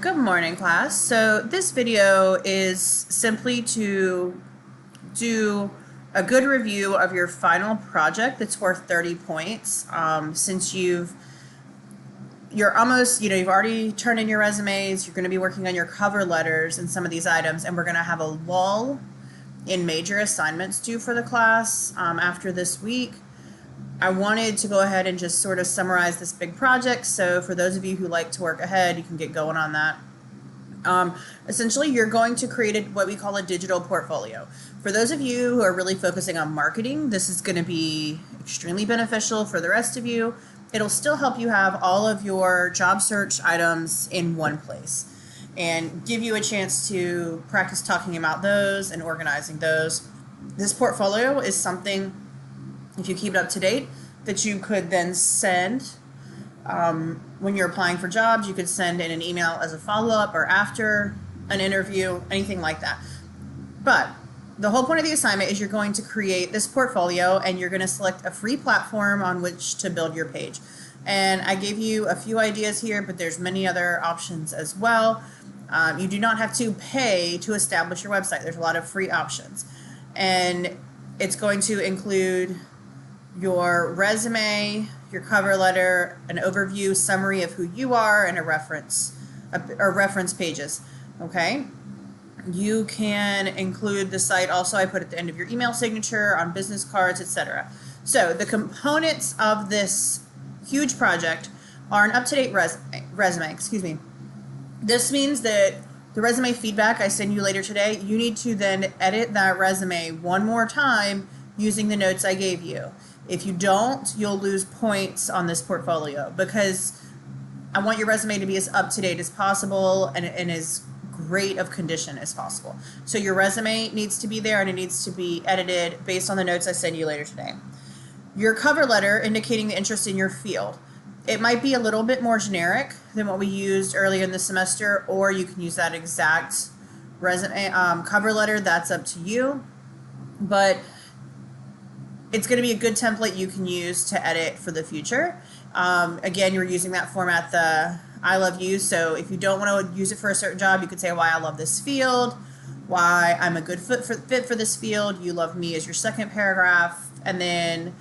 Good morning, class. So this video is simply to do a good review of your final project that's worth 30 points. Since you're almost, you've already turned in your resumes, you're going to be working on your cover letters and some of these items, and we're going to have a lull in major assignments due for the class after this week. I wanted to go ahead and just sort of summarize this big project. So for those of you who like to work ahead, you can get going on that. Essentially, you're going to create what we call a digital portfolio. For those of you who are really focusing on marketing, this is going to be extremely beneficial. For the rest of you, it'll still help you have all of your job search items in one place and give you a chance to practice talking about those and organizing those. This portfolio is something, if you keep it up to date, that you could then send when you're applying for jobs. You could send in an email as a follow-up or after an interview, anything like that. But the whole point of the assignment is you're going to create this portfolio and you're going to select a free platform on which to build your page. And I gave you a few ideas here, but there's many other options as well. You do not have to pay to establish your website. There's a lot of free options. And it's going to include your resume, your cover letter, an overview summary of who you are, and a reference pages. Okay. You can include the site also. I put at the end of your email signature, on business cards, etc. So the components of this huge project are an up-to-date resume. This means that the resume feedback I send you later today, you need to then edit that resume one more time using the notes I gave you. If you don't, you'll lose points on this portfolio because I want your resume to be as up-to-date as possible and as great of condition as possible. So your resume needs to be there and it needs to be edited based on the notes I send you later today. Your cover letter indicating the interest in your field. It might be a little bit more generic than what we used earlier in the semester, or you can use that exact resume cover letter. That's up to you. But it's going to be a good template you can use to edit for the future. Again, you're using that format, the I love you. So if you don't want to use it for a certain job, you could say why I love this field, why I'm a good fit for this field, you love me as your second paragraph, and then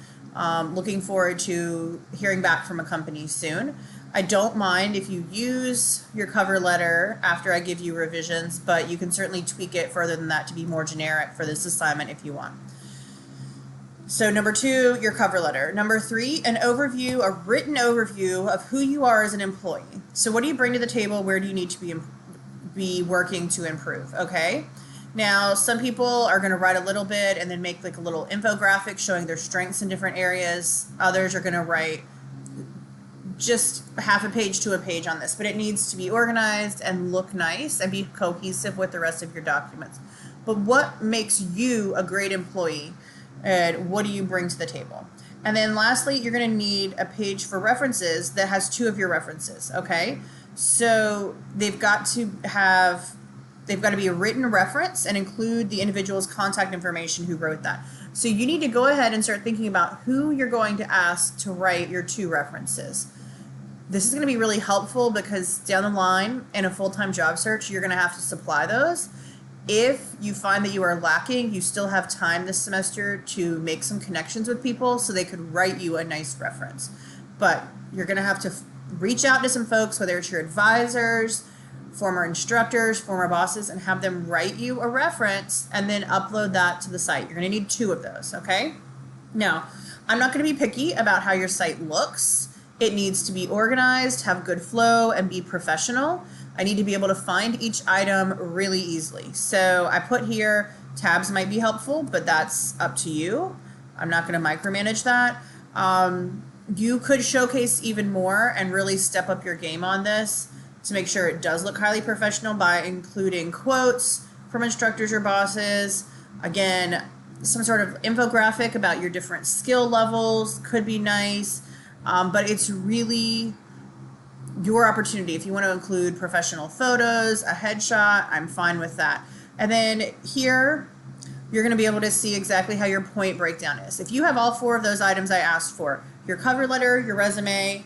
looking forward to hearing back from a company soon. I don't mind if you use your cover letter after I give you revisions, but you can certainly tweak it further than that to be more generic for this assignment if you want. So number 2, your cover letter. Number 3, a written overview of who you are as an employee. So what do you bring to the table? Where do you need to be working to improve? Okay. Now, some people are going to write a little bit and then make like a little infographic showing their strengths in different areas. Others are going to write just half a page to a page on this, but it needs to be organized and look nice and be cohesive with the rest of your documents. But what makes you a great employee? And what do you bring to the table? And then lastly, you're going to need a page for references that has 2 of your references, okay? So they've got to be a written reference and include the individual's contact information who wrote that. So you need to go ahead and start thinking about who you're going to ask to write your 2 references. This is going to be really helpful because down the line in a full-time job search, you're going to have to supply those. If you find that you are lacking, you still have time this semester to make some connections with people so they could write you a nice reference. But you're going to have to reach out to some folks, whether it's your advisors, former instructors, former bosses, and have them write you a reference and then upload that to the site. You're going to need 2 of those, okay? Now, I'm not going to be picky about how your site looks. It needs to be organized, have good flow, and be professional. I need to be able to find each item really easily. So I put here tabs might be helpful, but that's up to you. I'm not going to micromanage that. You could showcase even more and really step up your game on this to make sure it does look highly professional by including quotes from instructors or bosses. Again, some sort of infographic about your different skill levels could be nice, but it's really your opportunity. If you want to include professional photos, a headshot, I'm fine with that. And then here, you're going to be able to see exactly how your point breakdown is. If you have all 4 of those items I asked for, your cover letter, your resume,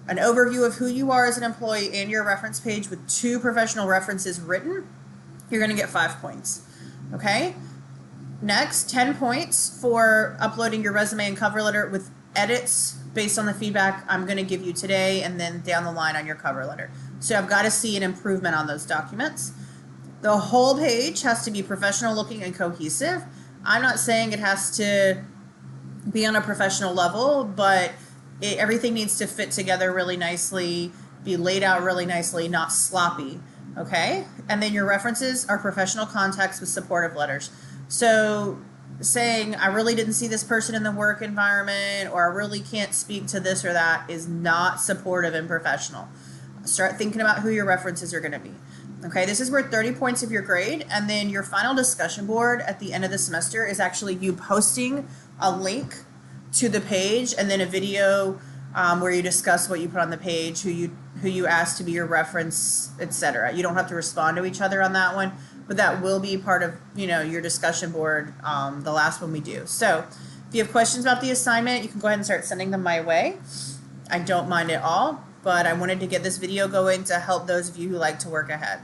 an overview of who you are as an employee and your reference page with 2 professional references written, you're going to get 5 points. Okay? Next, 10 points for uploading your resume and cover letter with edits based on the feedback I'm going to give you today and then down the line on your cover letter. So I've got to see an improvement on those documents. The whole page has to be professional looking and cohesive. I'm not saying it has to be on a professional level, but everything needs to fit together really nicely, be laid out really nicely, not sloppy. Okay? And then your references are professional contacts with supportive letters. So saying, I really didn't see this person in the work environment, or I really can't speak to this or that, is not supportive and professional. Start thinking about who your references are going to be. Okay, this is worth 30 points of your grade, and then your final discussion board at the end of the semester is actually you posting a link to the page and then a video where you discuss what you put on the page, who you asked to be your reference, etc. You don't have to respond to each other on that one, but that will be part of your discussion board, the last one we do. So if you have questions about the assignment, you can go ahead and start sending them my way. I don't mind at all, but I wanted to get this video going to help those of you who like to work ahead.